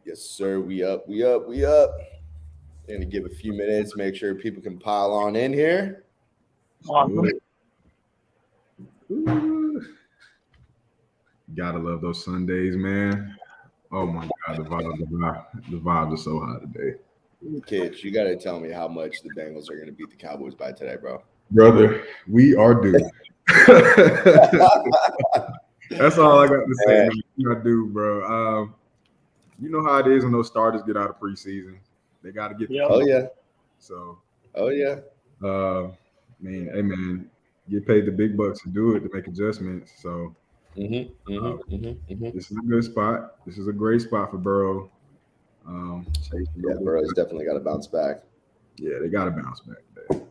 Yes, sir. We up. Gonna give a few minutes, make sure people can pile on in here. Awesome. Ooh. Gotta love those Sundays, man. Oh my God, the vibes are so high today. Kids, you gotta tell me how much the Bengals are gonna beat the Cowboys by today, bro. Brother, we are due. That's all I got to say, man. We are due, bro. You know how it is when those starters get out of preseason. They got to get the Oh yeah. So yeah. Man, get paid the big bucks to do it, to make adjustments. So This this is a good spot. This is a great spot for Burrow. Burrow's definitely got to bounce back. Yeah, they got to bounce back today.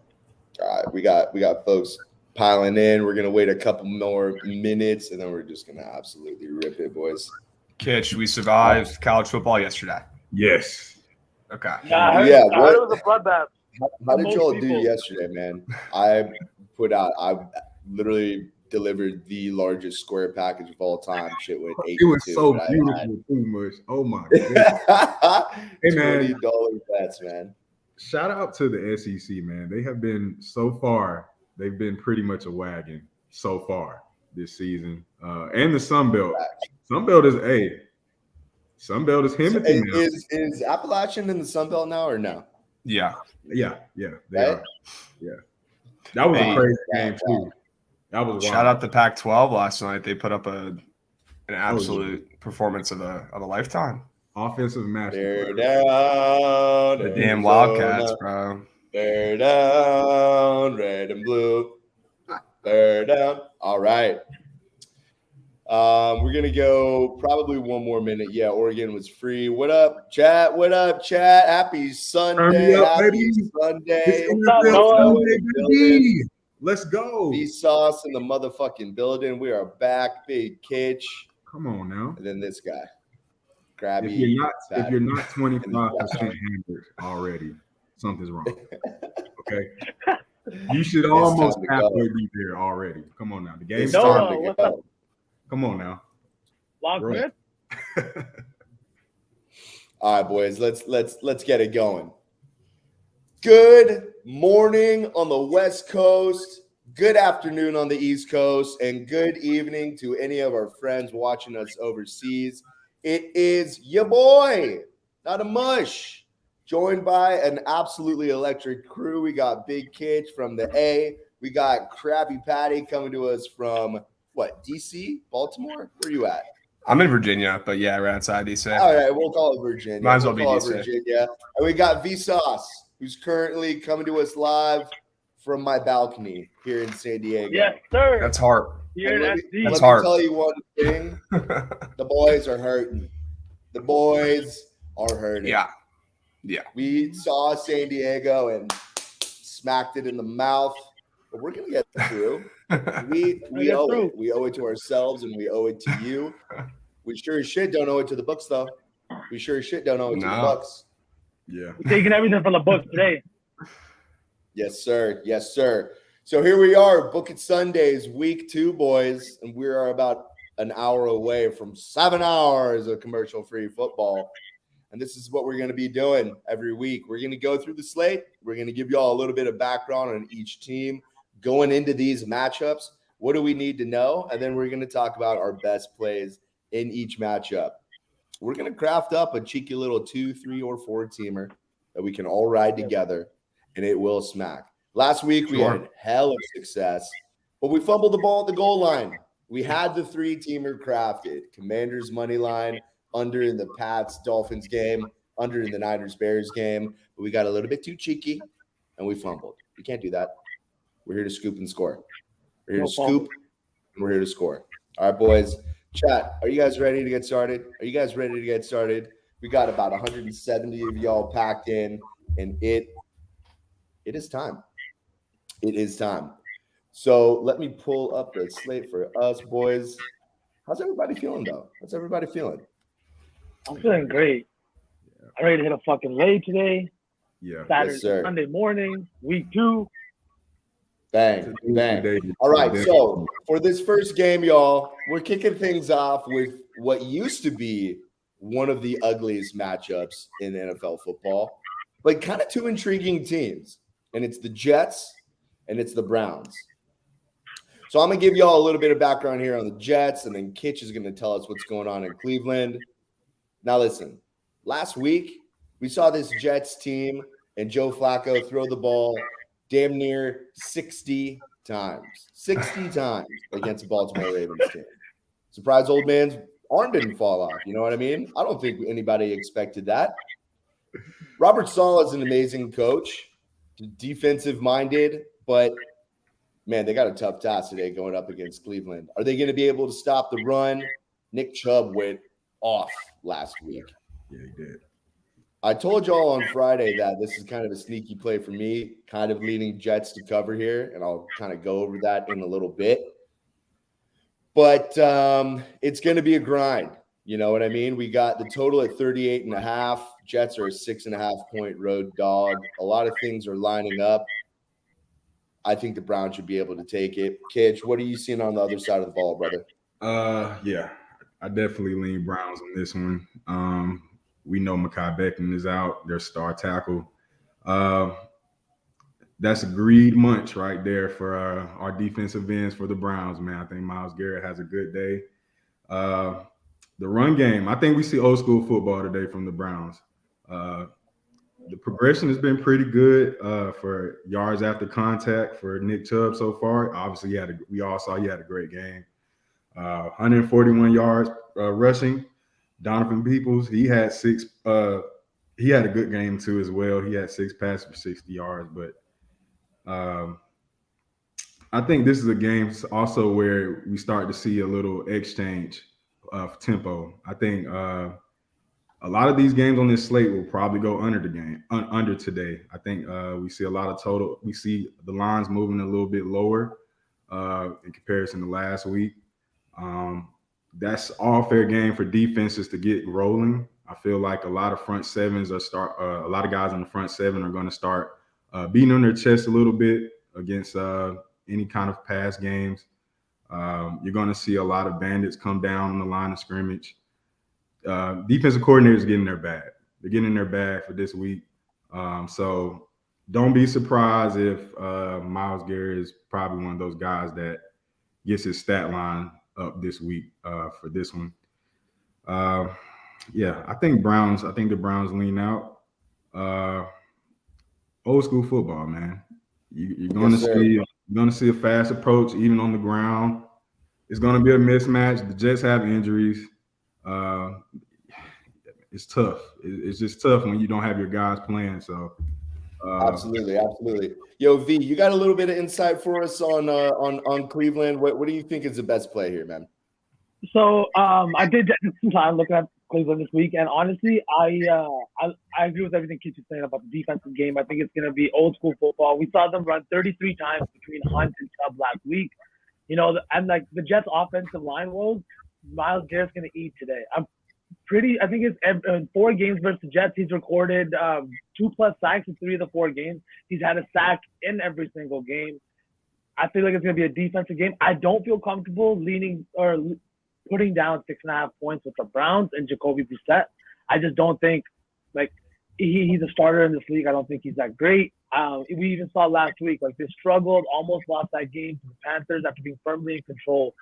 All right, we got folks piling in. We're gonna wait a couple more minutes, and then we're just gonna absolutely rip it, boys. Kitch, we survived college football yesterday. Yes. Okay. Yeah, I heard it was a bloodbath. How did y'all do yesterday, man? I literally delivered the largest square package of all time. Shit went 8. It was so beautiful, too much. Oh my God. Hey man, $20 bets, man. Shout out to the SEC, man. They have been so far. They've been pretty much a wagon so far this season, and the Sun Belt. Sun Belt is Sun Belt is him. Is Appalachian in the Sun Belt now or no? Yeah. They are. Yeah. That was a crazy game too. That was wild. Shout out to Pac-12 last night. They put up an absolute performance of a lifetime. Offensive master. They're down. The damn Wildcats, bro. They're down. Red and blue. They're down. All right. We're gonna go probably one more minute. Yeah, Oregon was free. What up, chat? Happy Sunday. Happy Sunday. Let's go. Vsauce in the motherfucking building. We are back. Big Kitch. Come on now. And then this guy. Krabs. If you're not 25% hammered already, something's wrong. Okay. You should almost halfway be there already. Come on now. The game's time to go. Come on now. All right, boys. Let's get it going. Good morning on the West Coast. Good afternoon on the East Coast, and good evening to any of our friends watching us overseas. It is your boy, not a mush, joined by an absolutely electric crew. We got Big Kitch from the A. We got Krabby Patty coming to us from DC, Baltimore? Where are you at? I'm in Virginia, but yeah, we're outside DC. All right, we'll call it Virginia. Might as well be DC. Virginia. And we got Vsauce, who's currently coming to us live from my balcony here in San Diego. Yes, sir. That's hard. Let me tell you one thing. The boys are hurting. Yeah. We saw San Diego and smacked it in the mouth, but we're going to get through. We owe it. We owe it to ourselves, and we owe it to you. We sure as shit don't owe it to the books, though. We sure as shit don't owe it to the books. Yeah. We're taking everything from the books today. Yes, sir. Yes, sir. So here we are, Bookit Sundays, week 2, boys, and we are about an hour away from 7 hours of commercial-free football. And this is what we're going to be doing every week. We're going to go through the slate. We're going to give you all a little bit of background on each team going into these matchups. What do we need to know? And then we're going to talk about our best plays in each matchup. We're going to craft up a cheeky little 2, 3, or 4 teamer that we can all ride together, and it will smack. Last week, we had hell of success, but we fumbled the ball at the goal line. We had the 3-teamer crafted. Commanders money line, under in the Pats-Dolphins game, under in the Niners-Bears game. But we got a little bit too cheeky, and we fumbled. We can't do that. We're here to scoop and score. We're here to scoop, and we're here to score. All right, boys. Chat, are you guys ready to get started? We got about 170 of y'all packed in, and it is time. It is time. So let me pull up the slate for us, boys. How's everybody feeling, though? I'm feeling great. I'm ready to hit a fucking lay today. Yeah. Saturday, Sunday morning, week 2. Bang. All right, so for this first game, y'all, we're kicking things off with what used to be one of the ugliest matchups in NFL football, but kind of two intriguing teams, and it's the Jets and it's the Browns. So I'm going to give you all a little bit of background here on the Jets, and then Kitch is going to tell us what's going on in Cleveland. Now, listen, last week we saw this Jets team and Joe Flacco throw the ball damn near 60 times. 60 times against the Baltimore Ravens team. Surprise old man's arm didn't fall off. You know what I mean? I don't think anybody expected that. Robert Saleh is an amazing coach, defensive-minded, but, man, they got a tough task today going up against Cleveland. Are they going to be able to stop the run? Nick Chubb went off last week. Yeah, he did. I told y'all on Friday that this is kind of a sneaky play for me, kind of leading Jets to cover here, and I'll kind of go over that in a little bit. But it's going to be a grind. You know what I mean? We got the total at 38.5. Jets are a 6.5-point road dog. A lot of things are lining up. I think the Browns should be able to take it. Kitch, what are you seeing on the other side of the ball, brother? Yeah, I definitely lean Browns on this one. We know Mekhi Becton is out, their star tackle. That's a greed munch right there for our defensive ends for the Browns, man. I think Myles Garrett has a good day. The run game, I think we see old school football today from the Browns. The progression has been pretty good for yards after contact for Nick Chubb so far. Obviously, we all saw he had a great game. 141 yards rushing. Donovan Peoples, he had six. He had a good game too as well. He had 6 passes for 60 yards. But I think this is a game also where we start to see a little exchange of tempo. I think a lot of these games on this slate will probably go under today. I think we see a lot of total. We see the lines moving a little bit lower in comparison to last week. That's all fair game for defenses to get rolling. I feel like a lot of front sevens a lot of guys on the front seven are going to start beating on their chest a little bit against any kind of pass games. You're going to see a lot of bandits come down on the line of scrimmage. Defensive coordinators getting their bag. They're getting in their bag for this week. So don't be surprised if Myles Garrett is probably one of those guys that gets his stat line up this week for this one. Yeah, I think the Browns lean out. Old school football, man. You're going to see a fast approach even on the ground. It's going to be a mismatch. The Jets have injuries. It's tough. It's just tough when you don't have your guys playing. So absolutely. Yo, V, you got a little bit of insight for us on Cleveland. What do you think is the best play here, man? So I did some time looking at Cleveland this week, and honestly, I agree with everything Keith was saying about the defensive game. I think it's going to be old school football. We saw them run 33 times between Hunt and Chubb last week. You know, and like the Jets' offensive line woes, Myles Garrett's going to eat today. I think it's in 4 games versus the Jets. He's recorded 2+ sacks in 3 of the 4 games. He's had a sack in every single game. I feel like it's going to be a defensive game. I don't feel comfortable leaning or putting down 6.5 points with the Browns and Jacoby Brissett. I just don't think he's a starter in this league. I don't think he's that great. We even saw last week, they struggled, almost lost that game to the Panthers after being firmly in control,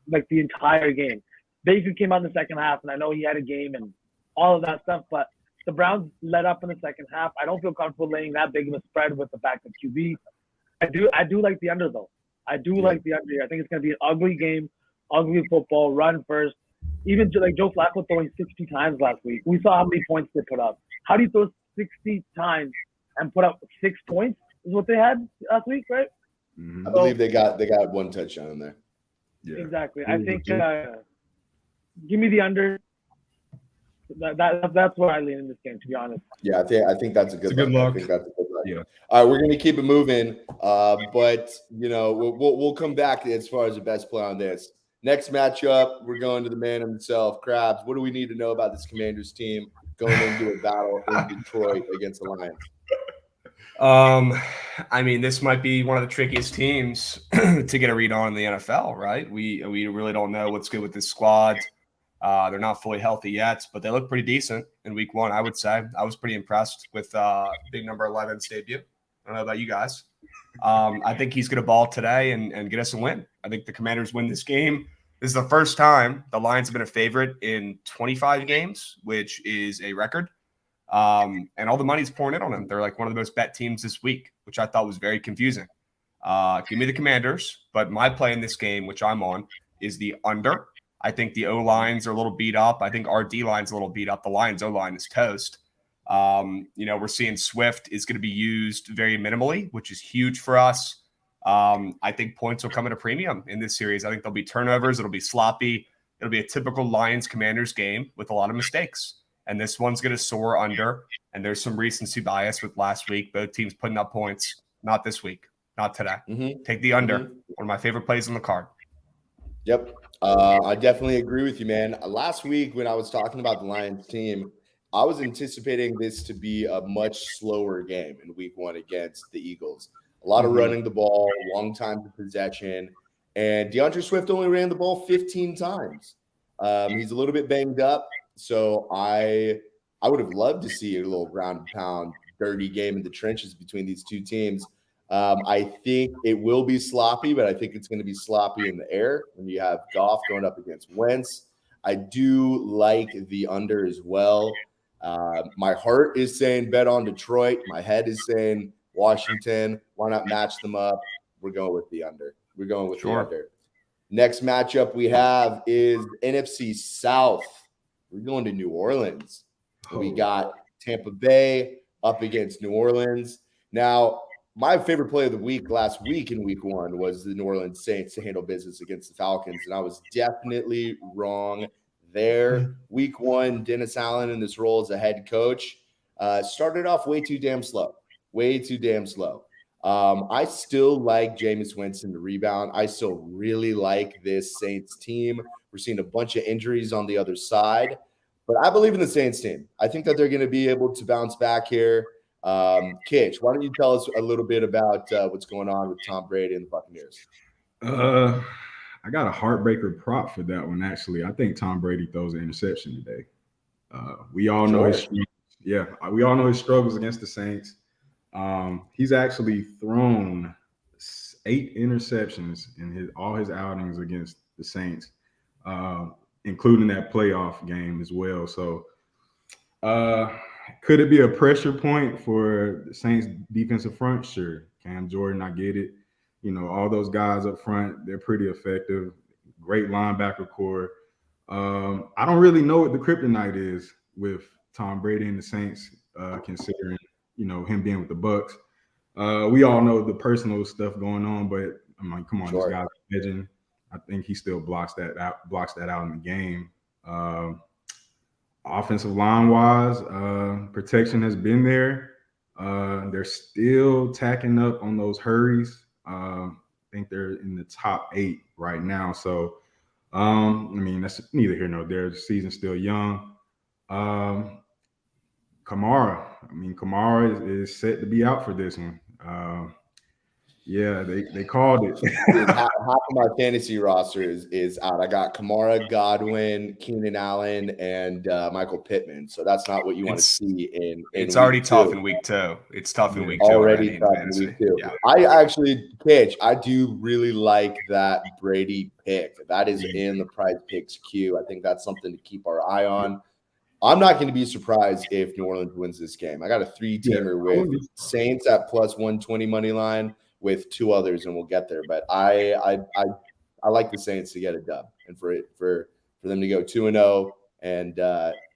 the entire game. Baker came out in the second half, and I know he had a game and all of that stuff, but the Browns let up in the second half. I don't feel comfortable laying that big of a spread with the backup QB. I do like the under, though. I do like the under. I think it's going to be an ugly game, ugly football, run first. Even Joe Flacco throwing 60 times last week. We saw how many points they put up. How do you throw 60 times and put up 6 points is what they had last week, right? Mm-hmm. I believe they got 1 touchdown in there. Yeah. Exactly. I think give me the under. That's where I lean in this game, to be honest. Yeah, I think that's a good look. I think that's a good look. Yeah. All right, we're going to keep it moving, but we'll come back as far as the best play on this. Next matchup, we're going to the man himself, Krabs. What do we need to know about this Commanders team going into a battle in Detroit against the Lions? I mean, this might be one of the trickiest teams to get a read on in the NFL, right? We really don't know what's good with this squad. They're not fully healthy yet, but they look pretty decent in week 1, I would say. I was pretty impressed with big number 11's debut. I don't know about you guys. I think he's going to ball today and get us a win. I think the Commanders win this game. This is the first time the Lions have been a favorite in 25 games, which is a record. And all the money's pouring in on them. They're like one of the most bet teams this week, which I thought was very confusing. Give me the Commanders, but my play in this game, which I'm on, is the under. I think the O-lines are a little beat up. I think our D-line's a little beat up. The Lions O-line is toast. We're seeing Swift is going to be used very minimally, which is huge for us. I think points will come at a premium in this series. I think there'll be turnovers. It'll be sloppy. It'll be a typical Lions-Commanders game with a lot of mistakes. And this one's going to soar under. And there's some recency bias with last week. Both teams putting up points. Not this week. Not today. Take the under. One of my favorite plays on the card. Yep. I definitely agree with you, man. Last week when I was talking about the Lions team, I was anticipating this to be a much slower game in week 1 against the Eagles. A lot of running the ball, long time to possession. And DeAndre Swift only ran the ball 15 times. He's a little bit banged up. So I would have loved to see a little ground and pound, dirty game in the trenches between these two teams. I think it will be sloppy, but I think it's going to be sloppy in the air when you have Goff going up against Wentz. I do like the under as well. My heart is saying bet on Detroit. My head is saying Washington. Why not match them up? We're going with the under. We're going with the under. Next matchup we have is NFC South. We're going to New Orleans. We got Tampa Bay up against New Orleans. Now, my favorite play of the week last week in week 1 was the New Orleans Saints to handle business against the Falcons, and I was definitely wrong there. Week 1, Dennis Allen in this role as a head coach started off way too damn slow. I still like Jameis Winston to rebound. I still really like this Saints team. We're seeing a bunch of injuries on the other side, but I believe in the Saints team. I think that they're going to be able to bounce back here. Kitch, why don't you tell us a little bit about what's going on with Tom Brady and the Buccaneers? I got a heartbreaker prop for that one, actually. I think Tom Brady throws an interception today. We all know his struggles against the Saints. He's actually thrown 8 interceptions in all his outings against the Saints, including that playoff game as well. So could it be a pressure point for the Saints defensive front? Sure. Cam Jordan, I get it. All those guys up front, they're pretty effective. Great linebacker core. I don't really know what the kryptonite is with Tom Brady and the Saints, considering, him being with the Bucs. We all know the personal stuff going on, but I'm like, come on, This guy's a legend. I think he still blocks that out in the game. Offensive line wise, protection has been there. They're still tacking up on those hurries. I think they're in the top 8 right now. So, that's neither here nor there. The season's still young. Kamara is set to be out for this one. They called it. Half of my fantasy roster is out. I got Kamara, Godwin, Keenan Allen, and Michael Pittman. So that's not what you want to see in It's already tough 2. in week 2. It's tough in week 2. Already tough in week 2. Yeah. I actually, Kitch, I do really like that Brady pick. That is in the Prize Picks queue. I think that's something to keep our eye on. I'm not going to be surprised if New Orleans wins this game. I got a 3-teamer with Saints at plus 120 money line with 2 others, and we'll get there. But I like the Saints to get a dub and for them to go 2-0 and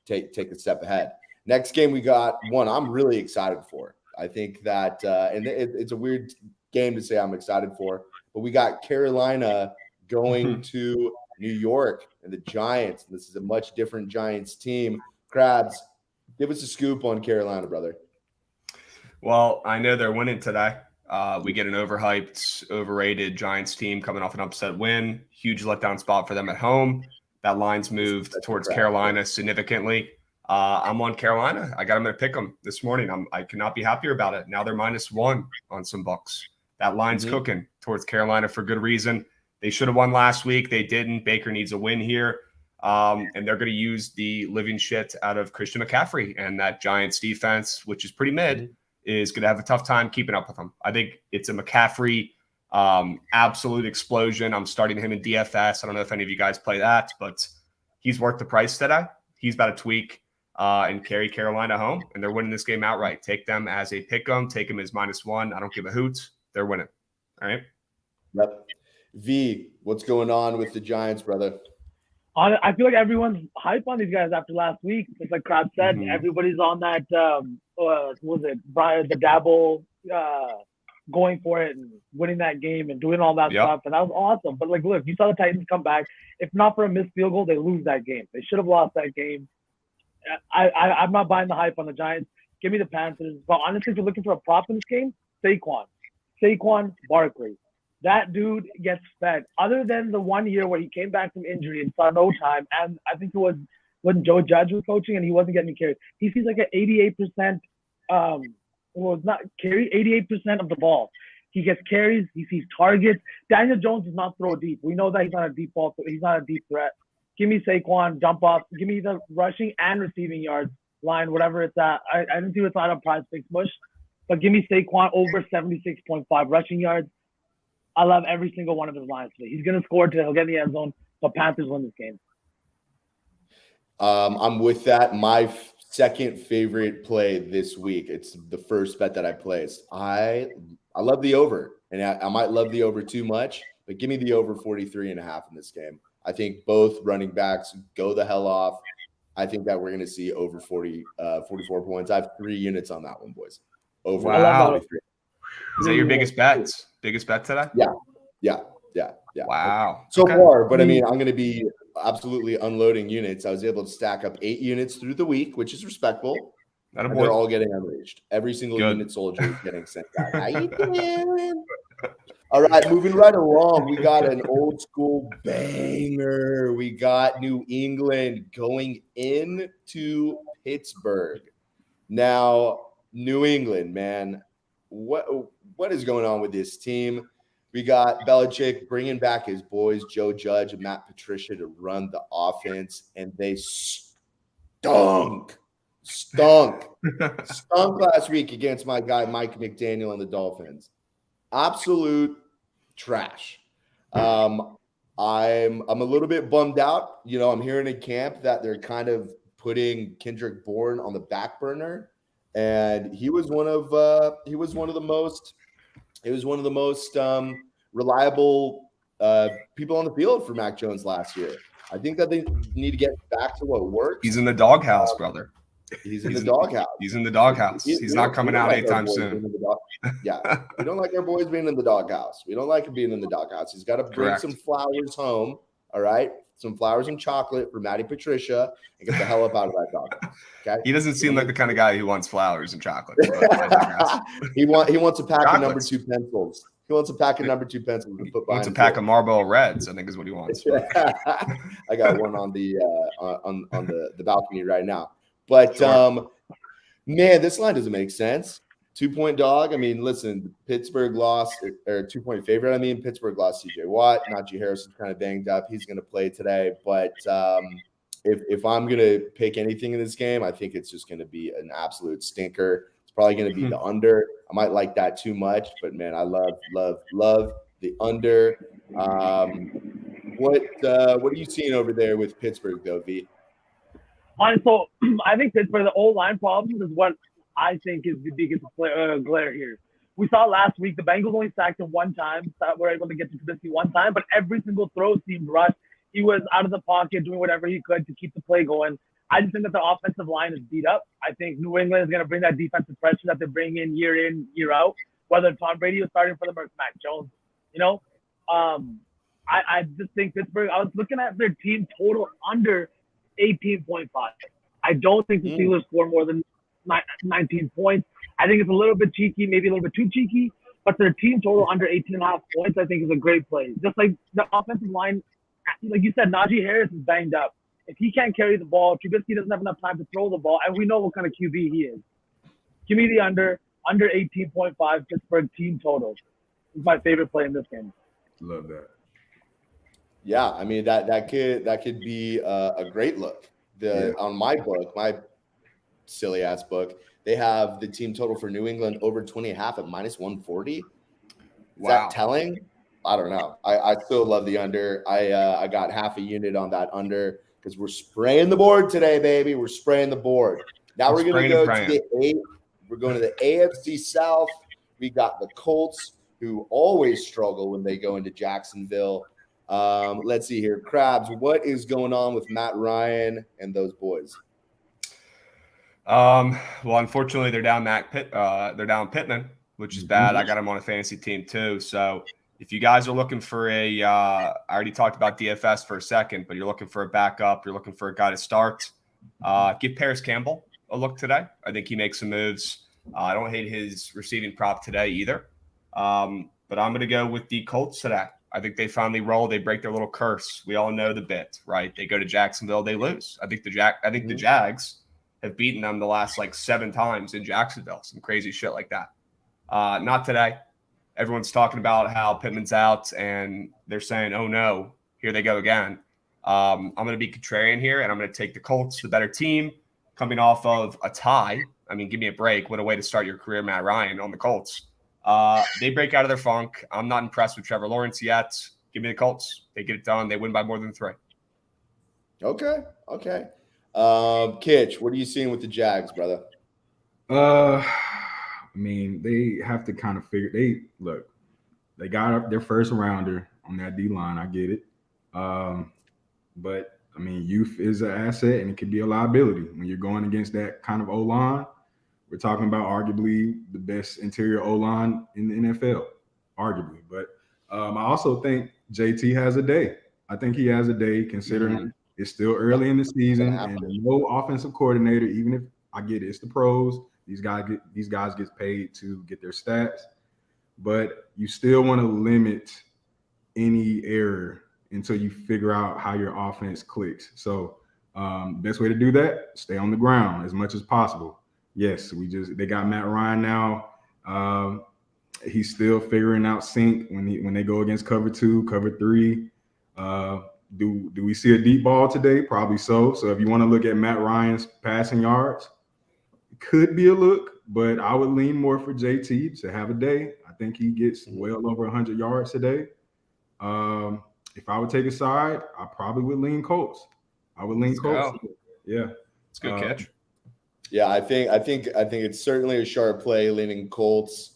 take a step ahead. Next game we got one I'm really excited for. I think that and it's a weird game to say I'm excited for, but we got Carolina going to New York and the Giants. This is a much different Giants team. Krabs, give us a scoop on Carolina, brother. Well, I know they're winning today. We get an overhyped, overrated Giants team coming off an upset win. Huge letdown spot for them at home. That line's moved towards Carolina significantly. I'm on Carolina. I got them to pick them this morning. I cannot be happier about it. Now they're -1 on some books. That line's cooking towards Carolina for good reason. They should have won last week. They didn't. Baker needs a win here. And they're going to use the living shit out of Christian McCaffrey, and that Giants defense, which is pretty mid, is going to have a tough time keeping up with them. I think it's a McCaffrey absolute explosion. I'm starting him in DFS. I don't know if any of you guys play that, but he's worth the price today. He's about a tweak and carry Carolina home, and they're winning this game outright. Take them as a pick 'em. Take them as -1. I don't give a hoot. They're winning. All right. Yep. V, what's going on with the Giants, brother? I feel like everyone's hype on these guys after last week. Just like Krabs said, everybody's on that. What was it, Brian? The dabble, going for it and winning that game and doing all that stuff, and that was awesome. But like, look, you saw the Titans come back. If not for a missed field goal, they lose that game. They should have lost that game. I'm not buying the hype on the Giants. Give me the Panthers. But honestly, if you're looking for a prop in this game, Saquon Barkley. That dude gets fed. Other than the 1 year where he came back from injury and saw no time, and I think it was when Joe Judge was coaching and he wasn't getting carries. He sees like an 88%, not carry, 88% of the ball. He gets carries. He sees targets. Daniel Jones does not throw deep. We know that he's not a deep ball. He's not a deep threat. Give me Saquon, jump off. Give me the rushing and receiving yards line, whatever it's at. I didn't see what's on a prize picks Mush, but give me Saquon over 76.5 rushing yards. I love every single one of his lines today. He's going to score today. He'll get in the end zone. The Panthers win this game. I'm with that. My second favorite play this week. It's the first bet that I placed. I love the over, and I might love the over too much, but give me the over 43.5 in this game. I think both running backs go the hell off. I think that we're going to see over 44 points. I have 3 units on that one, boys. Over. Wow. 43. Is that your biggest bet? Biggest bet today? Yeah. Wow. So far, but I mean, I'm going to be absolutely unloading units. I was able to stack up 8 units through the week, which is respectable. And they're all getting unleashed. Every single unit soldier is getting sent out. How you doing? All right, moving right along. We got an old school banger. We got New England going into Pittsburgh. Now, New England, man, what is going on with this team? We got Belichick bringing back his boys, Joe Judge and Matt Patricia, to run the offense, and they stunk last week against my guy Mike McDaniel and the Dolphins. Absolute trash. I'm a little bit bummed out. You know, I'm hearing in camp that they're kind of putting Kendrick Bourne on the back burner, and he was one of the most reliable people on the field for Mac Jones last year. I think that they need to get back to what works. He's in the doghouse, brother. He's in the doghouse. He's in the doghouse. He's not coming out anytime soon. Yeah. We don't like our boys being in the doghouse. We don't like him being in the doghouse. He's got to bring some flowers home. All right. Some flowers and chocolate for Matty Patricia and get the hell up out of that doghouse. Okay. He doesn't seem like the kind of guy who wants flowers and chocolate. He wants a pack of number 2 pencils. He wants a pack of number 2 pencils to put behind. He wants a pack of Marlboro Reds, I think is what he wants. I got one on the on the balcony right now. But man, this line doesn't make sense. 2-point dog. I mean, listen, Pittsburgh lost, or 2-point favorite. I mean, Pittsburgh lost CJ Watt. Najee Harris is kind of banged up. He's going to play today. But if I'm going to pick anything in this game, I think it's just going to be an absolute stinker. It's probably going to be the under. I might like that too much, but man, I love the under. What are you seeing over there with Pittsburgh, though, V? So I think Pittsburgh, the O-line problems is what I think is the biggest glare here. We saw last week the Bengals only sacked him one time. So we're able to get to Trubisky one time, but every single throw seemed rushed. He was out of the pocket doing whatever he could to keep the play going. I just think that the offensive line is beat up. I think New England is going to bring that defensive pressure that they bring in, year out, whether Tom Brady is starting for them or Mac Jones. You know, I just think Pittsburgh, I was looking at their team total under 18.5. I don't think the Steelers score more than 19 points. I think it's a little bit cheeky, maybe a little bit too cheeky, but their team total under 18.5 points, I think, is a great play. Just like the offensive line, like you said, Najee Harris is banged up. If he can't carry the ball, Trubisky doesn't have enough time to throw the ball, and we know what kind of QB he is. Give me the under 18.5 Pittsburgh team total. It's my favorite play in this game. Love that. Yeah, I mean that could be a great look. On my book, my silly ass book, they have the team total for New England over 20.5 at -140. Is that telling? I don't know. I still love the under. I got half a unit on that under because we're spraying the board today, baby. We're spraying the board. Now we're gonna go to we're going to the AFC South. We got the Colts, who always struggle when they go into Jacksonville. Let's see here. Krabs, what is going on with Matt Ryan and those boys? Well, unfortunately, they're down they're down Pittman, which is bad. I got him on a fantasy team too. So if you guys are looking for I already talked about DFS for a second, but you're looking for a backup, you're looking for a guy to start, give Paris Campbell a look today. I think he makes some moves. I don't hate his receiving prop today either. But I'm going to go with the Colts today. I think they finally roll. They break their little curse. We all know the bit, right? They go to Jacksonville, they lose. I think the Jags have beaten them the last 7 times in Jacksonville. Some crazy shit like that. Not today. Everyone's talking about how Pittman's out, and they're saying, oh, no, here they go again. I'm going to be contrarian here, and I'm going to take the Colts, the better team, coming off of a tie. I mean, give me a break. What a way to start your career, Matt Ryan, on the Colts. They break out of their funk. I'm not impressed with Trevor Lawrence yet. Give me the Colts. They get it done. They win by more than 3. Okay. Kitch, what are you seeing with the Jags, brother? I mean, they have to kind of figure. They got their first rounder on that D line. I get it, but I mean, youth is an asset, and it could be a liability when you're going against that kind of O line. We're talking about arguably the best interior O line in the NFL, arguably. But I also think JT has a day. I think he has a day, considering it's still early in the season and no offensive coordinator. Even if I get it, it's the pros. These guys get paid to get their stats, but you still want to limit any error until you figure out how your offense clicks. So best way to do that, stay on the ground as much as possible. Yes, they got Matt Ryan now. He's still figuring out sync when they go against cover 2, cover 3. Do we see a deep ball today? Probably so. So if you want to look at Matt Ryan's passing yards, it could be a look, but I would lean more for JT to have a day. I think he gets well over 100 yards today. If I would take a side, I probably would lean Colts. Colts. Yeah, it's a good catch. Yeah, I think it's certainly a sharp play, leaning Colts.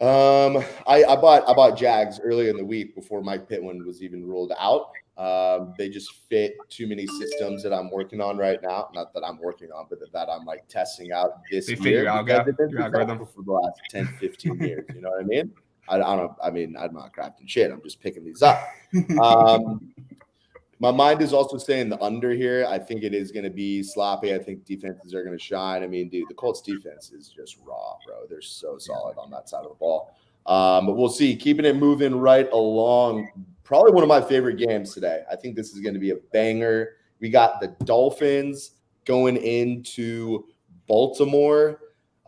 I bought Jags earlier in the week before Mike Pittman was even ruled out. They just fit too many systems that I'm working on right now. Not that I'm working on, but that I'm testing out this year. Your algorithm for the last 10, 15 years. You know what I mean? I don't. I mean, I'm not crafting shit. I'm just picking these up. My mind is also saying the under here. I think it is going to be sloppy. I think defenses are going to shine. I mean, dude, the Colts defense is just raw, bro. They're so solid on that side of the ball. But we'll see. Keeping it moving right along. Probably one of my favorite games today. I think this is going to be a banger. We got the Dolphins going into Baltimore.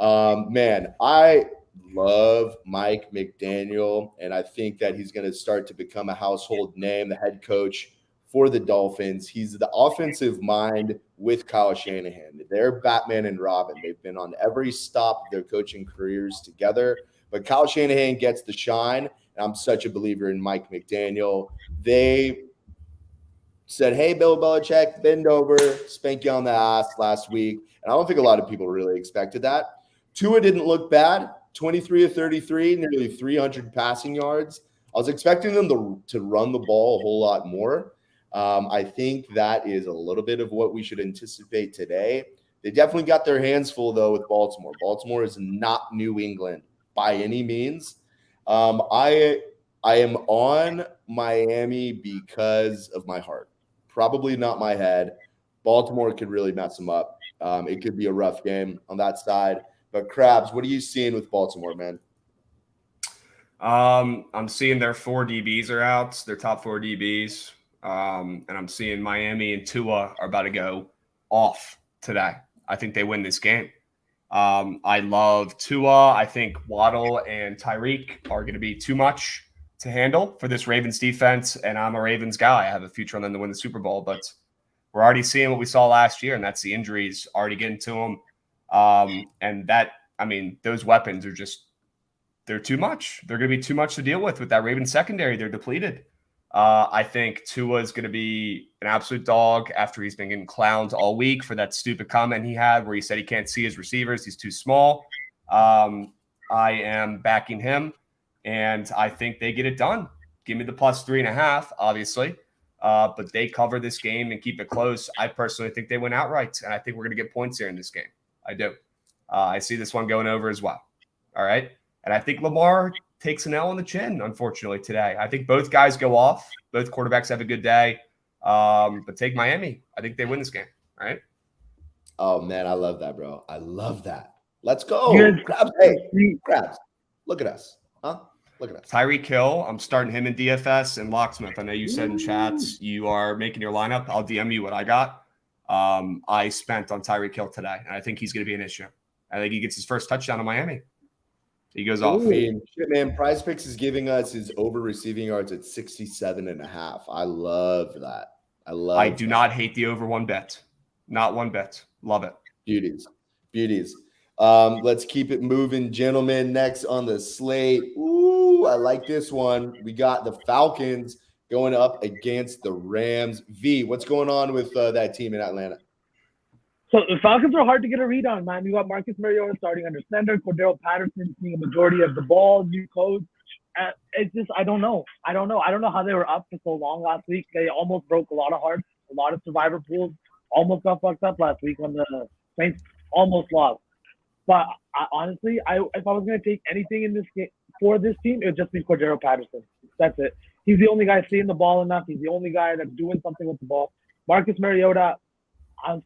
Man, I love Mike McDaniel, and I think that he's going to start to become a household name, the head coach for the Dolphins. He's the offensive mind with Kyle Shanahan. They're Batman and Robin. They've been on every stop of their coaching careers together, but Kyle Shanahan gets the shine, and I'm such a believer in Mike McDaniel. They said, hey, Bill Belichick, bend over, spank you on the ass last week, and I don't think a lot of people really expected that. Tua didn't look bad, 23 of 33, nearly 300 passing yards. I was expecting them to run the ball a whole lot more. I think that is a little bit of what we should anticipate today. They definitely got their hands full, though, with Baltimore. Baltimore is not New England by any means. I am on Miami because of my heart, probably not my head. Baltimore could really mess them up. It could be a rough game on that side. But Krabs, what are you seeing with Baltimore, man? I'm seeing their 4 DBs are out, their top 4 DBs. And I'm seeing Miami and Tua are about to go off today. I think they win this game. I love Tua. I think Waddle and Tyreek are going to be too much to handle for this Ravens defense, and I'm a Ravens guy. I have a future on them to win the Super Bowl, but we're already seeing what we saw last year, and that's the injuries already getting to them. And that, I mean, those weapons are just, they're too much. They're going to be too much to deal with that Ravens secondary. They're depleted. I think Tua is going to be an absolute dog after he's been getting clowned all week for that stupid comment he had where he said he can't see his receivers. He's too small. I am backing him, and I think they get it done. Give me the plus 3.5, obviously. But they cover this game and keep it close. I personally think they win outright, and I think we're going to get points here in this game. I do. I see this one going over as well. All right. And I think Lamar takes an L on the chin, unfortunately, today. I think both guys go off. Both quarterbacks have a good day. But take Miami. I think they win this game. All right. Oh, man, I love that, bro. I love that. Let's go. Krabs. Hey, Krabs. Look at us. Huh? Look at us. Tyreek Hill, I'm starting him in DFS and Locksmith. I know you said in chats you are making your lineup. I'll DM you what I got. I spent on Tyreek Hill today, and I think he's going to be an issue. I think he gets his first touchdown in Miami. He goes off. I mean, shit, man, Prize Picks is giving us his over receiving yards at 67.5. I love that. I do not hate the over one bet. Not one bit. Love it. Beauties. Let's keep it moving, gentlemen. Next on the slate. Ooh, I like this one. We got the Falcons going up against the Rams. V, what's going on with that team in Atlanta? So the Falcons are hard to get a read on, man. You got Marcus Mariota starting under center, Cordero Patterson seeing a majority of the ball, new coach. It's just, I don't know. I don't know how they were up for so long last week. They almost broke a lot of hearts, a lot of survivor pools. Almost got fucked up last week when the Saints almost lost. But honestly, if I was going to take anything in this game for this team, it would just be Cordero Patterson. That's it. He's the only guy seeing the ball enough. He's the only guy that's doing something with the ball. Marcus Mariota, I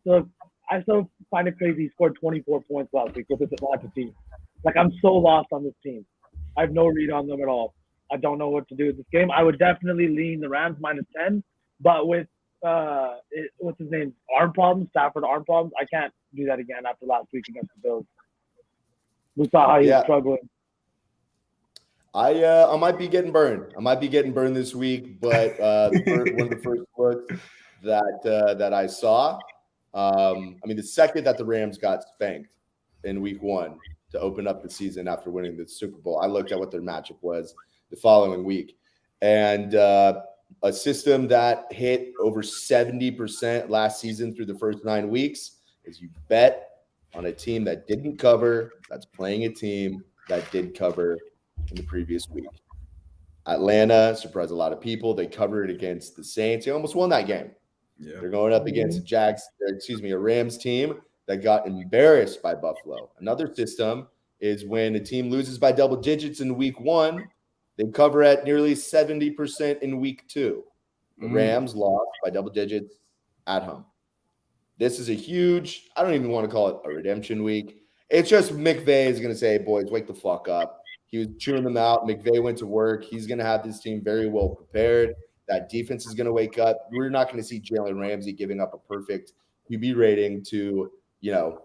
still find it crazy. He scored 24 points last week with this Atlanta team. Like, I'm so lost on this team. I have no read on them at all. I don't know what to do with this game. I would definitely lean the Rams -10, but with what's his name? Stafford arm problems. I can't do that again after last week against the Bills. We saw how he was struggling. I might be getting burned. This week, but one of the first looks that I saw. I mean, the second that the Rams got spanked in week 1 to open up the season after winning the Super Bowl, I looked at what their matchup was the following week. And a system that hit over 70% last season through the first 9 weeks is you bet on a team that didn't cover, that's playing a team that did cover in the previous week. Atlanta surprised a lot of people. They covered against the Saints. They almost won that game. Yeah. They're going up against a Rams team that got embarrassed by Buffalo. Another system is when a team loses by double digits in week 1, they cover at nearly 70% in week 2. The Rams lost by double digits at home. This is a huge, I don't even want to call it a redemption week. It's just McVay is going to say, boys, wake the fuck up. He was chewing them out. McVay went to work. He's going to have this team very well prepared. That defense is going to wake up. We're not going to see Jalen Ramsey giving up a perfect QB rating to,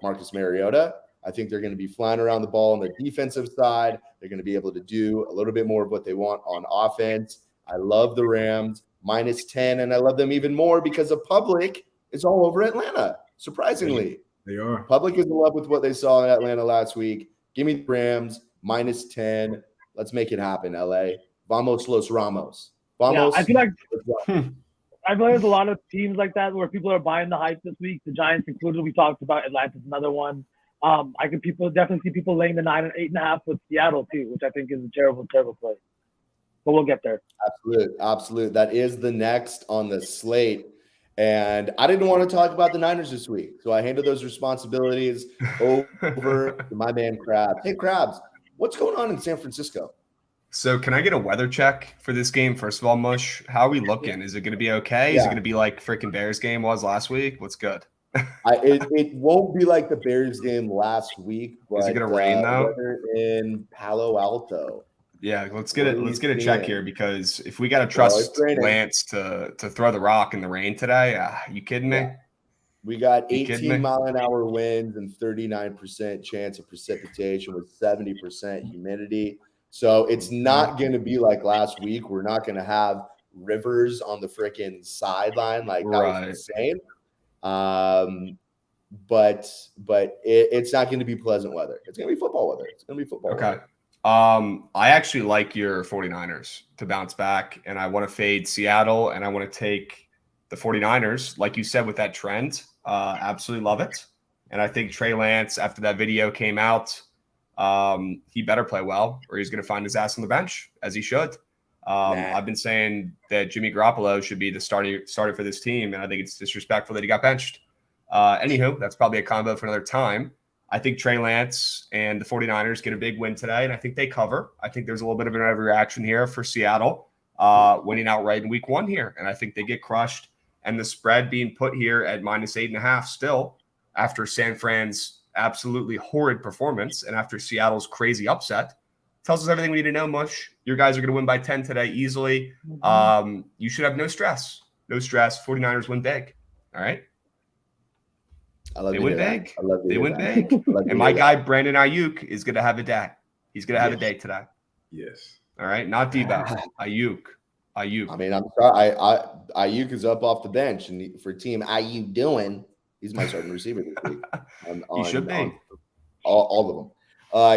Marcus Mariota. I think they're going to be flying around the ball on the defensive side. They're going to be able to do a little bit more of what they want on offense. I love the Rams -10, and I love them even more because the public is all over Atlanta. Surprisingly, they are. Public is in love with what they saw in Atlanta last week. Give me the Rams -10. Let's make it happen, LA. Vamos los Ramos. Vamos. Yeah, I feel like there's a lot of teams like that where people are buying the hype this week. The Giants included. We talked about Atlanta's another one. I can definitely see people laying the 9 and 8.5 with Seattle too, which I think is a terrible play. But we'll get there. Absolute. That is the next on the slate. And I didn't want to talk about the Niners this week, so I handed those responsibilities over to my man Krabs. Hey, Krabs, what's going on in San Francisco? So can I get a weather check for this game? First of all, Mush, how are we looking? Is it going to be okay? Is it going to be like freaking Bears game was last week? What's good? It won't be like the Bears game last week. But, is it going to rain though? Weather in Palo Alto. Yeah, let's get a check here because if we got to trust Lance to throw the rock in the rain today, you kidding me? Yeah. We got 18-mile-an-hour winds and 39% chance of precipitation with 70% humidity. So it's not going to be like last week. We're not going to have Rivers on the freaking sideline. Like, that was insane. But it's not going to be pleasant weather. It's going to be football weather. It's going to be football weather. I actually like your 49ers to bounce back, and I want to fade Seattle, and I want to take the 49ers, like you said, with that trend. Absolutely love it. And I think Trey Lance, after that video came out, he better play well, or he's going to find his ass on the bench, as he should. I've been saying that Jimmy Garoppolo should be the starter for this team, and I think it's disrespectful that he got benched. Anywho, that's probably a combo for another time. I think Trey Lance and the 49ers get a big win today, and I think they cover. I think there's a little bit of an overreaction here for Seattle winning outright in week 1 here, and I think they get crushed. And the spread being put here at -8.5 still after San Fran's absolutely horrid performance and after Seattle's crazy upset tells us everything we need to know, Mush. Your guys are going to win by 10 today easily. You should have no stress. No stress. 49ers win big. All right? They win big. They win big. And my guy, Brandon Ayuk, is going to have a day. He's going to have a day today. Yes. All right? Not Debo. Ayuk. I mean, I'm sorry. Ayuk is up off the bench. And for team Ayuk doing, he's my starting receiver this week. He should be. All of them.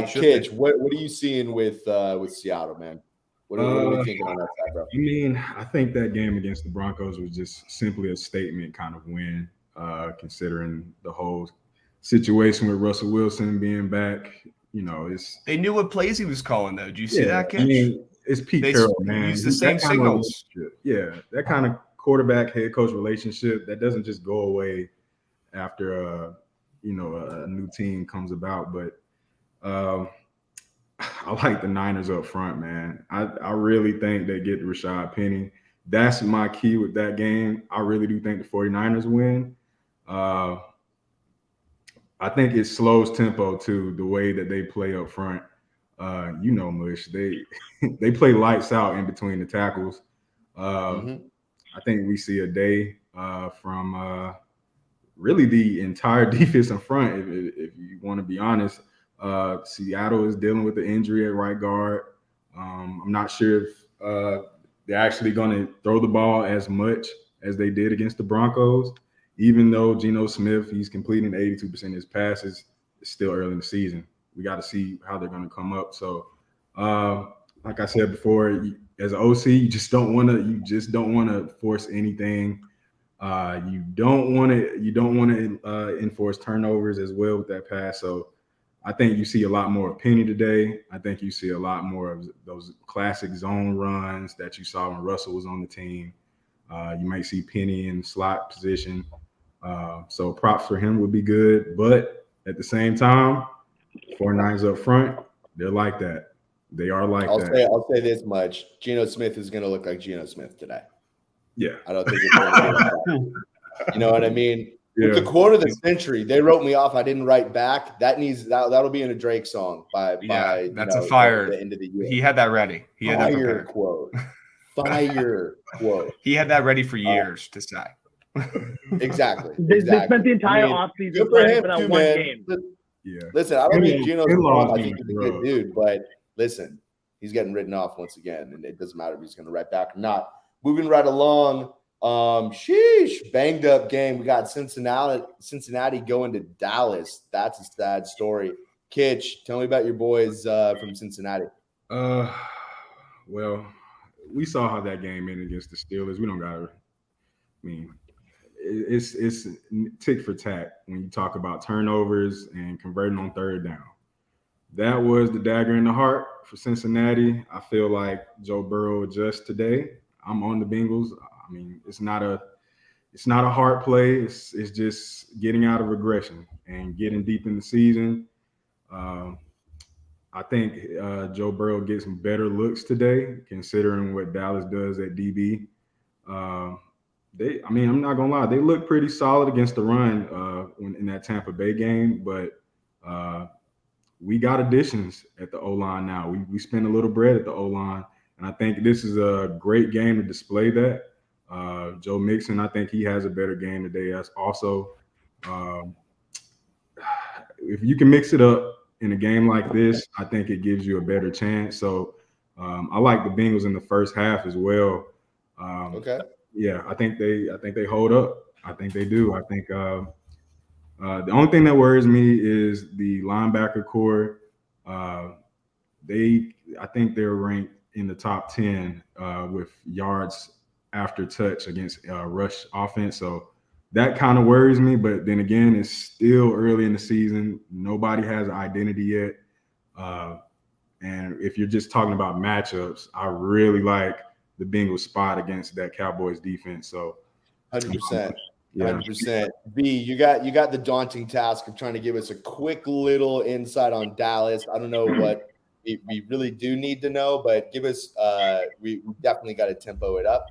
Kitch, what are you seeing with Seattle, man? What are we thinking on that side, bro? I mean, I think that game against the Broncos was just simply a statement kind of win. Considering the whole situation with Russell Wilson being back, they knew what plays he was calling, though. Do you see that, Kitch? I mean, it's Pete Carroll, man. Use the same signals. That kind of quarterback head coach relationship that doesn't just go away after a new team comes about. But I like the Niners up front, man. I really think they get Rashad Penny. That's my key with that game. I really do think the 49ers win. I think it slows tempo too, the way that they play up front. Mush, they play lights out in between the tackles. I think we see a day from really the entire defense in front. If you want to be honest, Seattle is dealing with the injury at right guard. I'm not sure if they're actually going to throw the ball as much as they did against the Broncos. Even though Geno Smith, he's completing 82% of his passes, it's still early in the season. We got to see how they're going to come up. So, like I said before, as an OC, you just don't want to force anything. You don't want to enforce turnovers as well with that pass. So, I think you see a lot more of Penny today. I think you see a lot more of those classic zone runs that you saw when Russell was on the team. You might see Penny in slot position. So props for him would be good. But at the same time, 49ers up front, they're like that. They are like that. I'll say this much. Geno Smith is going to look like Geno Smith today. Yeah. I don't think it's going to be like that. You know what I mean? Yeah. With the quote of the century, they wrote me off. I didn't write back. That'll be in a Drake song by that's a fire. The end of the year. He had that ready. He had fire that quote. Fire quote. He had that ready for years to say. Exactly. They spent the entire offseason planning for that one game. Yeah. Listen, I don't think Geno's wrong. I think he's a good dude, but listen, he's getting written off once again, and it doesn't matter if he's going to write back or not. Moving right along. Banged up game. We got Cincinnati going to Dallas. That's a sad story. Kitch, tell me about your boys from Cincinnati. Well, we saw how that game ended against the Steelers. We don't got to. I mean, it's tick for tack when you talk about turnovers and converting on third down. That was the dagger in the heart for Cincinnati. I feel like Joe Burrow adjusts today. I'm on the Bengals. I mean, it's not a hard play. It's just getting out of regression and getting deep in the season. I think Joe Burrow gets some better looks today, considering what Dallas does at DB. I'm not gonna lie, they look pretty solid against the run in that Tampa Bay game, but we got additions at the O-line now. We spend a little bread at the O-line, and I think this is a great game to display that. Joe Mixon, I think he has a better game today. That's also, if you can mix it up, in a game like this, I think it gives you a better chance. So I like the Bengals in the first half as well. Okay. Yeah, I think they hold up. I think they do. I think the only thing that worries me is the linebacker core. I think they're ranked in the top 10 with yards after touch against rush offense. So that kind of worries me. But then again, it's still early in the season. Nobody has an identity yet. And if you're just talking about matchups, I really like the Bengals spot against that Cowboys defense. So 100%. Yeah. 100%. B, you got the daunting task of trying to give us a quick little insight on Dallas. I don't know what we really do need to know, but give us we definitely got to tempo it up.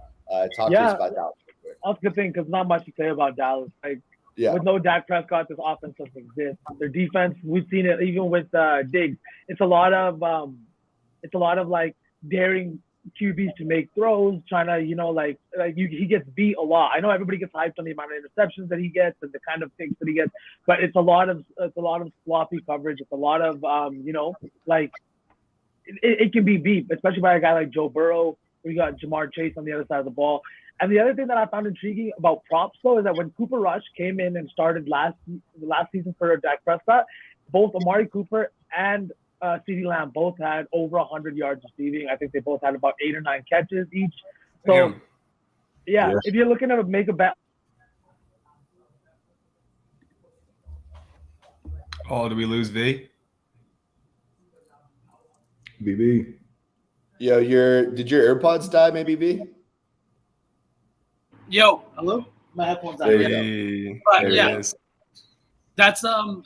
Talk to us about Dallas real quick. That's a good thing because not much to say about Dallas. Like with no Dak Prescott, this offense doesn't exist. Their defense, we've seen it even with Diggs. It's a lot of like daring QBs to make throws, trying to, he gets beat a lot. I know everybody gets hyped on the amount of interceptions that he gets and the kind of things that he gets, but it's a lot of sloppy coverage. It's a lot of, it can be beat, especially by a guy like Joe Burrow. We got Jamar Chase on the other side of the ball. And the other thing that I found intriguing about props, though, is that when Cooper Rush came in and started last season for Dak Prescott, both Amari Cooper and CeeDee Lamb both had over 100 yards receiving. I think they both had about 8 or 9 catches each. So, yeah. If you're looking to make a bet. Oh, did we lose V? BB. Yo, did your AirPods die, maybe, V? Yo, hello? My headphones died. But yeah. That's I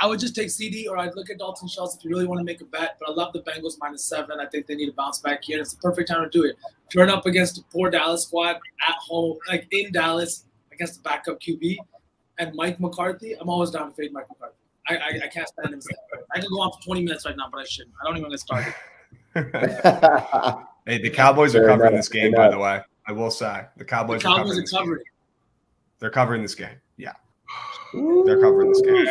would just take CD or I'd look at Dalton Schultz if you really want to make a bet. But I love the Bengals -7. I think they need to bounce back here. It's the perfect time to do it. Turn up against a poor Dallas squad at home, like in Dallas against the backup QB and Mike McCarthy. I'm always down to fade Mike McCarthy. I can't stand him. I can go on for 20 minutes right now, but I shouldn't. I don't even get started. Hey, the Cowboys are covering this game, by the way. I will say the Cowboys are covering. They're covering this game. Yeah. They're covering this game.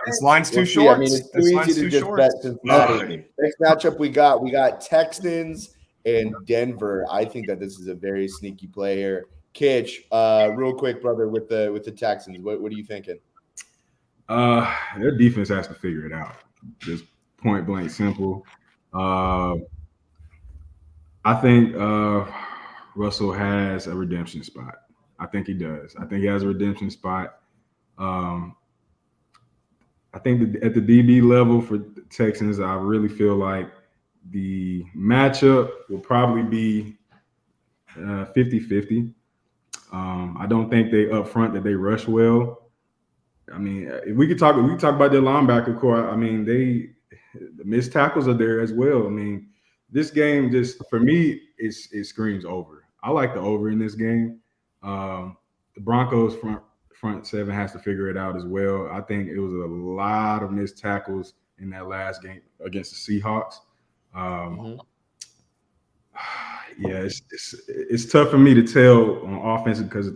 This line's too short. I mean, it's too easy to just bet Cincinnati. Next matchup we got Texans and Denver. I think that this is a very sneaky play here. Kitch, real quick, brother, with the Texans. What are you thinking? Their defense has to figure it out. Just point blank simple. I think Russell has a redemption spot. I think he does. I think he has a redemption spot. I think that at the DB level for the Texans, I really feel like the matchup will probably be 50-50. I don't think they up front that they rush well. I mean, if we could talk about their linebacker core. I mean, the missed tackles are there as well. I mean, this game just for me it screams over. I like the over in this game. The Broncos front seven has to figure it out as well. I think it was a lot of missed tackles in that last game against the Seahawks. Yeah, it's tough for me to tell on offense because,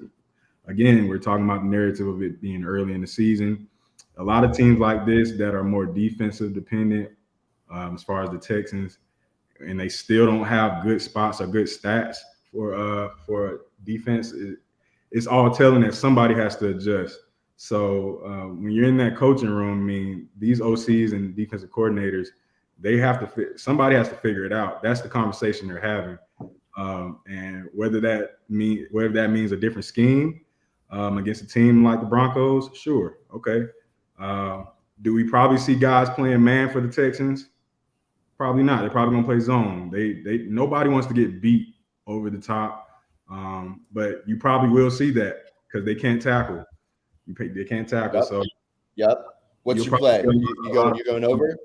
again, we're talking about the narrative of it being early in the season. A lot of teams like this that are more defensive dependent, as far as the Texans, and they still don't have good spots or good stats for defense. It's all telling that somebody has to adjust. So when you're in that coaching room, I mean, these OCs and defensive coordinators, they have to somebody has to figure it out. That's the conversation they're having. And whether that means a different scheme against a team like the Broncos, sure, okay. Do we probably see guys playing man for the Texans? Probably not. They're probably gonna play zone. Nobody wants to get beat over the top. But you probably will see that because they can't tackle. They can't tackle. Yep. So, What's your play? You going over?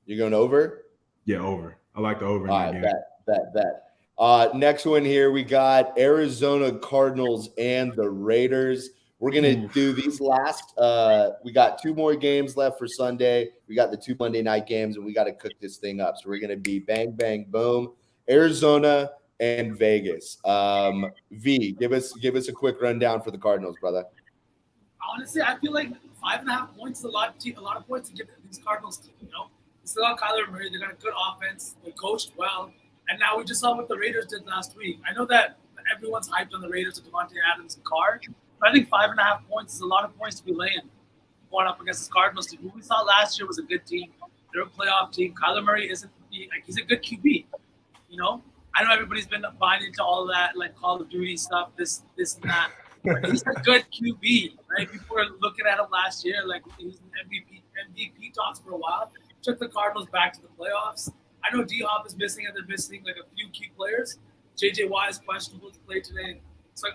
You going over? Yeah, over. I like the over. All right, bet. Next one here, we got Arizona Cardinals and the Raiders. We're gonna do these last. We got 2 more games left for Sunday. We got the 2 Monday night games, and we got to cook this thing up. So we're gonna be bang, bang, boom. Arizona and Vegas. V, give us a quick rundown for the Cardinals, brother. Honestly, I feel like 5.5 points is a lot of points to give these Cardinals team. You know, they still got Kyler Murray. They got a good offense. They coached well, and now we just saw what the Raiders did last week. I know that everyone's hyped on the Raiders with Devontae Adams and Carr, but I think 5.5 points is a lot of points to be laying going up against the Cardinals team. Who we saw last year was a good team. They're a playoff team. Kyler Murray he's a good QB. You know, I know everybody's been buying into all that, like Call of Duty stuff, this and that. But he's a good QB, right? People were looking at him last year like he was an MVP talks for a while. Took the Cardinals back to the playoffs. I know D-Hop is missing, and they're missing like a few key players. J.J. Watt is questionable to play today. So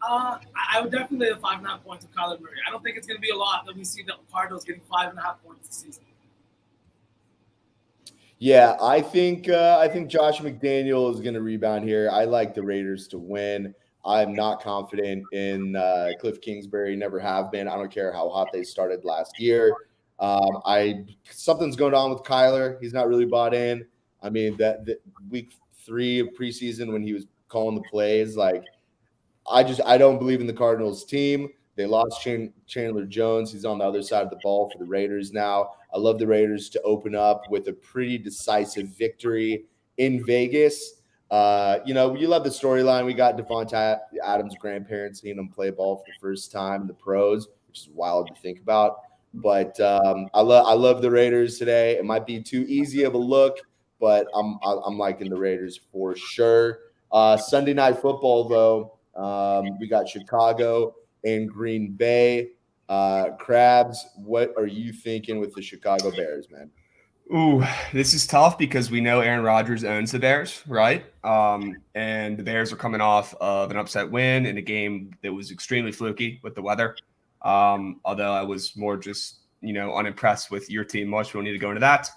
I would definitely lay the 5.5 points of Kyler Murray. I don't think it's going to be a lot that we see the Cardinals getting 5.5 points this season. Yeah, I think Josh McDaniel is going to rebound here. I like the Raiders to win. I'm not confident in Cliff Kingsbury. Never have been. I don't care how hot they started last year. Something's going on with Kyler. He's not really bought in. I mean, that week 3 of preseason when he was calling the plays, like I don't believe in the Cardinals team. They lost Chandler Jones. He's on the other side of the ball for the Raiders now. I love the Raiders to open up with a pretty decisive victory in Vegas. You love the storyline. We got Devontae Adams' grandparents seeing him play ball for the first time in the pros, which is wild to think about. But I love the Raiders today. It might be too easy of a look, but I'm liking the Raiders for sure. Sunday Night Football, though, we got Chicago and Green Bay. Krabs, what are you thinking with the Chicago Bears, man? Ooh, this is tough because we know Aaron Rodgers owns the Bears, right? And the Bears are coming off of an upset win in a game that was extremely fluky with the weather. Although I was more just, unimpressed with your team much. We don't need to go into that.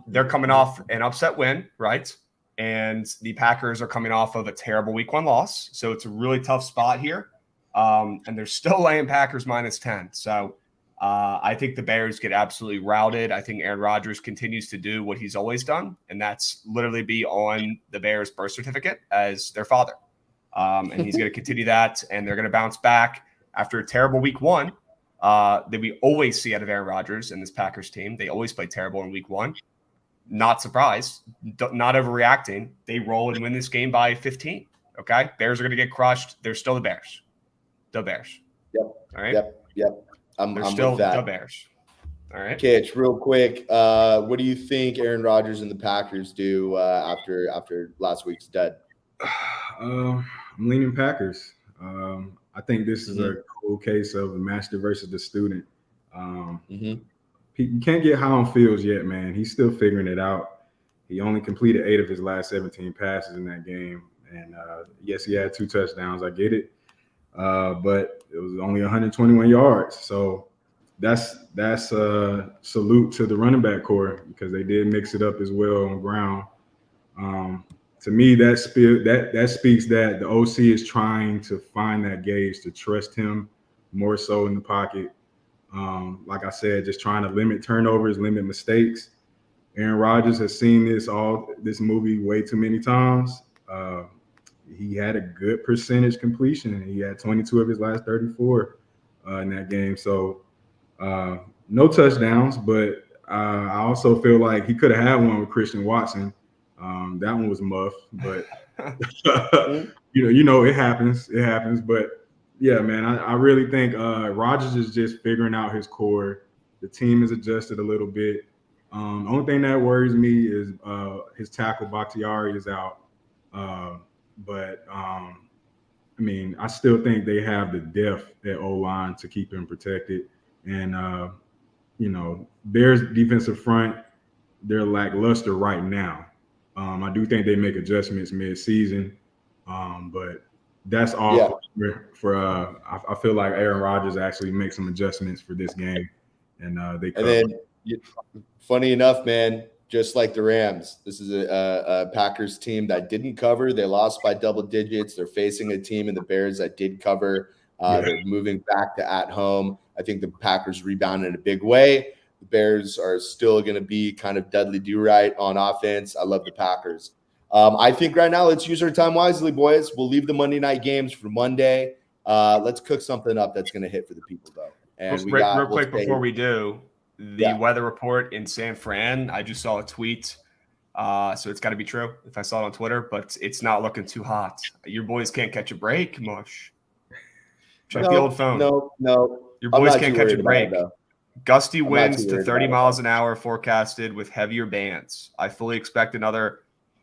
They're coming off an upset win, right? And the Packers are coming off of a terrible week 1 loss. So it's a really tough spot here. And they're still laying Packers -10. So I think the Bears get absolutely routed. I think Aaron Rodgers continues to do what he's always done, and that's literally be on the Bears' birth certificate as their father. And he's going to continue that, and they're going to bounce back after a terrible week 1 that we always see out of Aaron Rodgers and this Packers team. They always play terrible in week 1. Not surprised, not overreacting. They roll and win this game by 15. Okay, Bears are going to get crushed. They're still the Bears. The Bears. Yep. All right. Yep. I'm still with that. The Bears. All right. Kitch, real quick. What do you think Aaron Rodgers and the Packers do after last week's dud? I'm leaning Packers. I think this is a cool case of the master versus the student. You can't get high on Fields yet, man. He's still figuring it out. He only completed 8 of his last 17 passes in that game. And yes, he had 2 touchdowns. I get it. But it was only 121 yards. So that's a salute to the running back core because they did mix it up as well on ground. To me, that speaks that the OC is trying to find that gauge to trust him more so in the pocket. Like I said, just trying to limit turnovers, limit mistakes. Aaron Rodgers has seen this movie way too many times. He had a good percentage completion. He had 22 of his last 34 in that game. So no touchdowns, but I also feel like he could have had one with Christian Watson. That one was muff, but it happens. It happens. But yeah, man, I really think Rodgers is just figuring out his core. The team is adjusted a little bit. The only thing that worries me is his tackle Bakhtiari is out. But I still think they have the depth at O-line to keep him protected. And Bears defensive front, they're lackluster right now. I do think they make adjustments mid-season, but that's all for I feel like Aaron Rodgers actually makes some adjustments for this game, and they cover. And then, funny enough, man, just like the Rams, this is a Packers team that didn't cover. They lost by double digits. They're facing a team in the Bears that did cover. They're moving back to at home. I think the Packers rebound in a big way. The Bears are still going to be kind of Dudley Do-Right on offense. I love the Packers. I think right now let's use our time wisely, boys. We'll leave the Monday night games for Monday. Let's cook something up that's going to hit for the people, though. And Real quick before we do, the weather report in San Fran, I just saw a tweet. So it's got to be true if I saw it on Twitter, but it's not looking too hot. Your boys can't catch a break, Mush. Check the old phone. No. Your boys can't catch a break. Gusty winds to 30 miles an hour forecasted with heavier bands. I fully expect another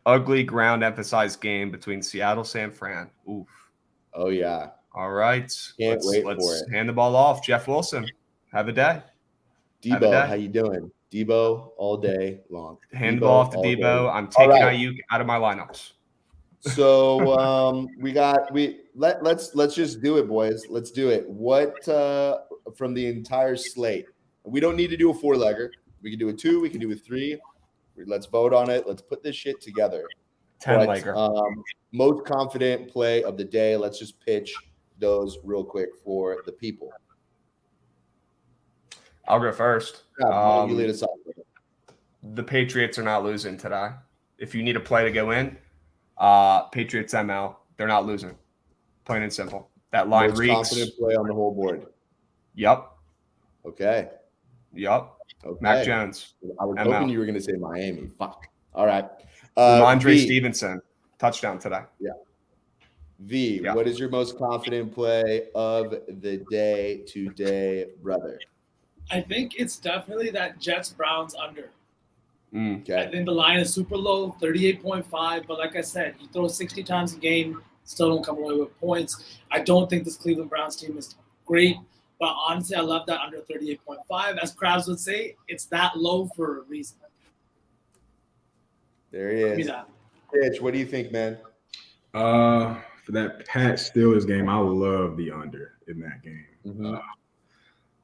ugly ground-emphasized game between Seattle, San Fran. Oof. Oh, yeah. All right. Can't wait for let's it. hand the ball off. Jeff Wilson, have a day. Debo, how you doing? Debo all day long. Hand the ball off to Debo. I'm taking Ayuk out of my lineups. So let's just do it, boys. Let's do it. What from the entire slate? We don't need to do a 4-legger. We can do a 2. We can do a 3. Let's vote on it. Let's put this shit together. 10-legger. Most confident play of the day. Let's just pitch those real quick for the people. I'll go first. You lead us off. The Patriots are not losing today. If you need a play to go in, Patriots ML, they're not losing. Plain and simple. That line Most reeks. Confident play on the whole board. Yep. Okay. Yep. Okay. Mac Jones. I was ML. hoping you were going to say Miami. Fuck. All right. Ramondre Stevenson, touchdown today. Yeah. What is your most confident play of the day today, brother? I think it's definitely that Jets-Browns under. Okay. I think the line is super low, 38.5. But like I said, you throw 60 times a game, still don't come away with points. I don't think this Cleveland Browns team is great. But honestly, I love that under 38.5. As Krabs would say, it's that low for a reason. There he is. Pitch, what do you think, man? For that Pats Steelers game, I love the under in that game. Mm-hmm.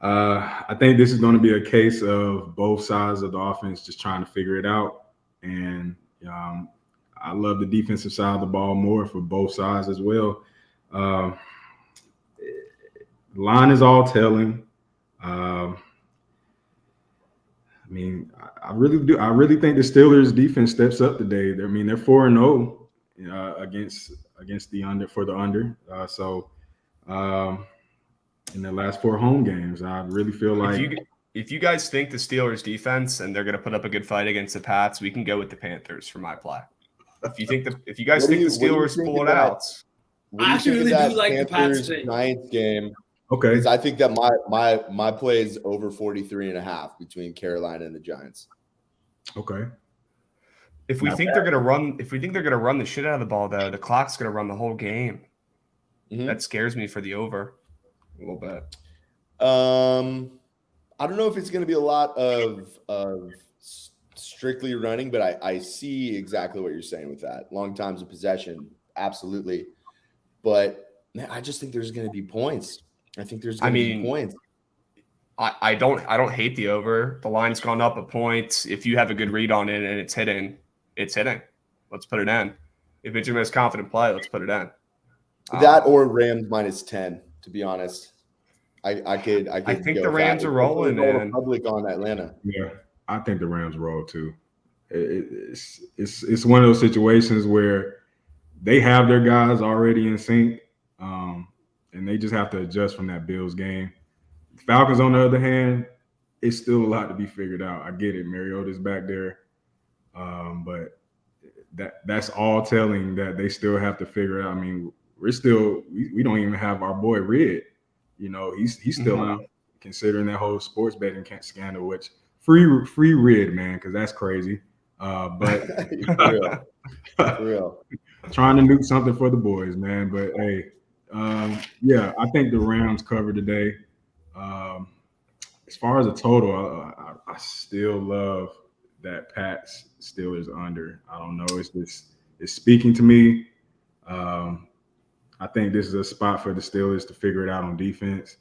I think this is going to be a case of both sides of the offense just trying to figure it out. And I love the defensive side of the ball more for both sides as well. Line is all telling. I really do. I really think the Steelers defense steps up today. They're 4-0 against the under for the under. In the last 4 home games, I really feel like if you guys think the Steelers defense and they're going to put up a good fight against the Pats, we can go with the Panthers for my play. If you guys think the Steelers pull it out, I actually really do like the Pats today. Giants game. Okay. Because I think that my play is over 43.5 between Carolina and the Giants. Okay. If we think they're going to run the shit out of the ball, though, the clock's going to run the whole game. Mm-hmm. That scares me for the over a little bit. I don't know if it's going to be a lot of strictly running, but I see exactly what you're saying with that. Long times of possession, absolutely. But man, I just think there's going to be points. I think there's going to be points. I don't hate the over. The line's gone up a point. If you have a good read on it and it's hitting, it's hitting. Let's put it in. If it's your most confident play, let's put it in. That or Rams -10. To be honest, I think the Rams are rolling, man. Public on Atlanta. Yeah, I think the Rams roll too. It's one of those situations where they have their guys already in sync, and they just have to adjust from that Bills game. Falcons, on the other hand, it's still a lot to be figured out. I get it. Mariota's back there, but that's all telling that they still have to figure it out. We don't even have our boy Red. He's still out, considering that whole sports betting scandal, which free Red, man, because that's crazy. But for real. Trying to nuke something for the boys, man. But hey, I think the Rams cover today. As far as a total, I still love that Pats Steelers under. I don't know. It's speaking to me. I think this is a spot for the Steelers to figure it out on defense.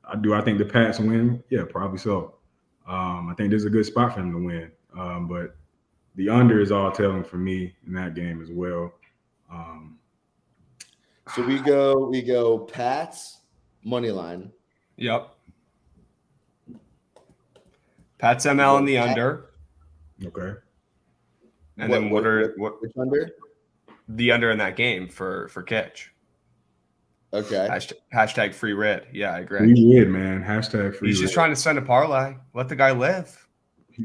I think the Pats win? Yeah, probably so. I think this is a good spot for them to win. But the under is all telling for me in that game as well. So we go Pats money line. Yep. Pats ML in the under. Okay. And then which under? The under in that game for Kitch. Okay. Hashtag free red. Yeah, I agree. Free red, man. Hashtag free He's red. just trying to send a parlay. Let the guy live.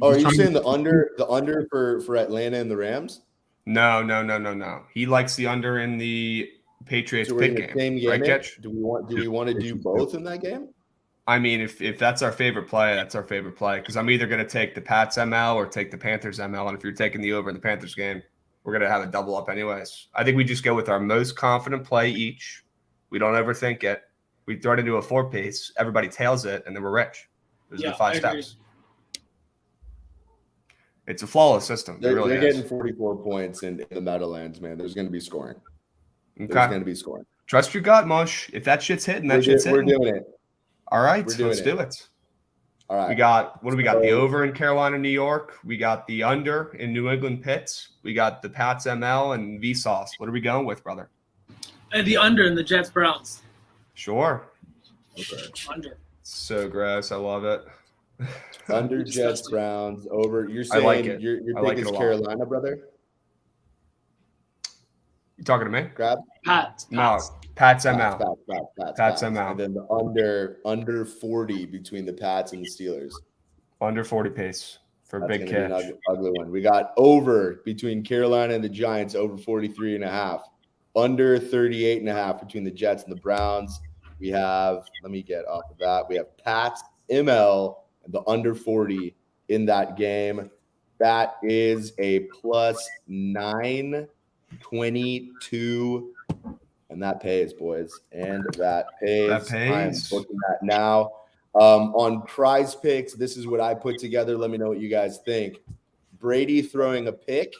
Oh, are you saying the under for Atlanta and the Rams? No. He likes the under in the Patriots So we're in pick the game. same game. Right, Ketch? Do we want to do both in that game? I mean, if that's our favorite play, that's our favorite play. Because I'm either going to take the Pats ML or take the Panthers ML. And if you're taking the over in the Panthers game, we're going to have a double up anyways. I think we just go with our most confident play each. We don't overthink it. We throw it into a 4-piece. Everybody tails it, and then we're rich. Those are the 5 steps. It's a flawless system. They're really getting 44 points in the Meadowlands, man. There's going to be scoring. Okay. There's going to be scoring. Trust your gut, Mush. If that shit's hitting, that shit's hitting. We're doing it. All right, let's do it. All right. We got, what do we got? The over in Carolina, New York. We got the under in New England Pits. We got the Pats ML and Vsauce. What are we going with, brother? And the under in the Jets Browns. Sure. Okay. Under. So gross. I love it. Under Jets Browns over. You're saying like it. your I pick like it is a lot. Carolina, brother? You talking to me? Grab? Pats. No. Pats ML. Pats ML. And then the under 40 between the Pats and the Steelers. Under 40 pace for a That's big gonna catch. be an ugly one. We got over between Carolina and the Giants, over 43.5. Under 38.5 between the Jets and the Browns. We have, let me get off of that. We have Pats ML and the under 40 in that game. That is a plus 922. And that pays, boys. And that pays. That pays. I'm booking that now. On Prize Picks, this is what I put together. Let me know what you guys think. Brady throwing a pick.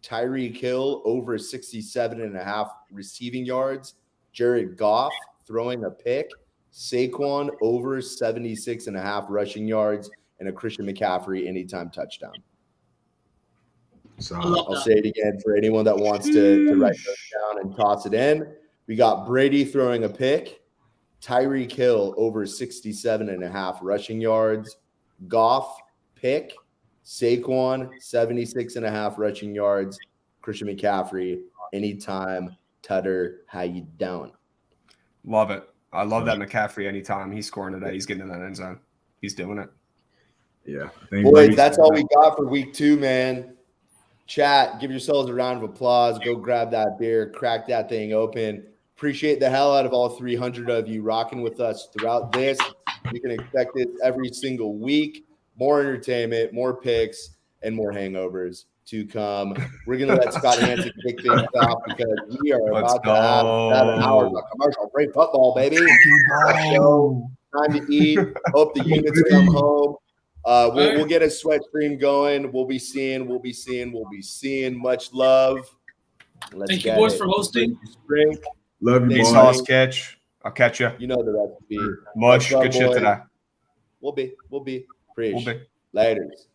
Tyreek Hill over 67.5 receiving yards. Jared Goff throwing a pick. Saquon over 76.5 rushing yards. And a Christian McCaffrey anytime touchdown. So I'll say it again for anyone that wants to write those down and toss it in. We got Brady throwing a pick. Tyreek Hill over 67.5 rushing yards. Goff pick. Saquon 76.5 rushing yards. Christian McCaffrey anytime. Tutter, how you doing? Love it. I love that McCaffrey anytime. He's scoring today. He's getting in that end zone. He's doing it. yeah. Boys, that's all we got for week 2, man. Chat, give yourselves a round of applause. Go grab that beer, crack that thing open. Appreciate the hell out of all 300 of you rocking with us throughout this. You can expect this every single week. More entertainment, more picks, and more hangovers to come. We're going to let Scott Hansen kick things off because we are about to have 7 hours of commercial-free football, baby. Let's go. Time to eat. Hope the units come home. We'll get a sweat stream going. We'll be seeing. Much love. Thank you, boys, for hosting. Spring. Love you, Sauce boys. catch. I'll catch you. You know the recipe. Mush, Much love, good shit boys. today. We'll be. Preach. We'll be. Laters.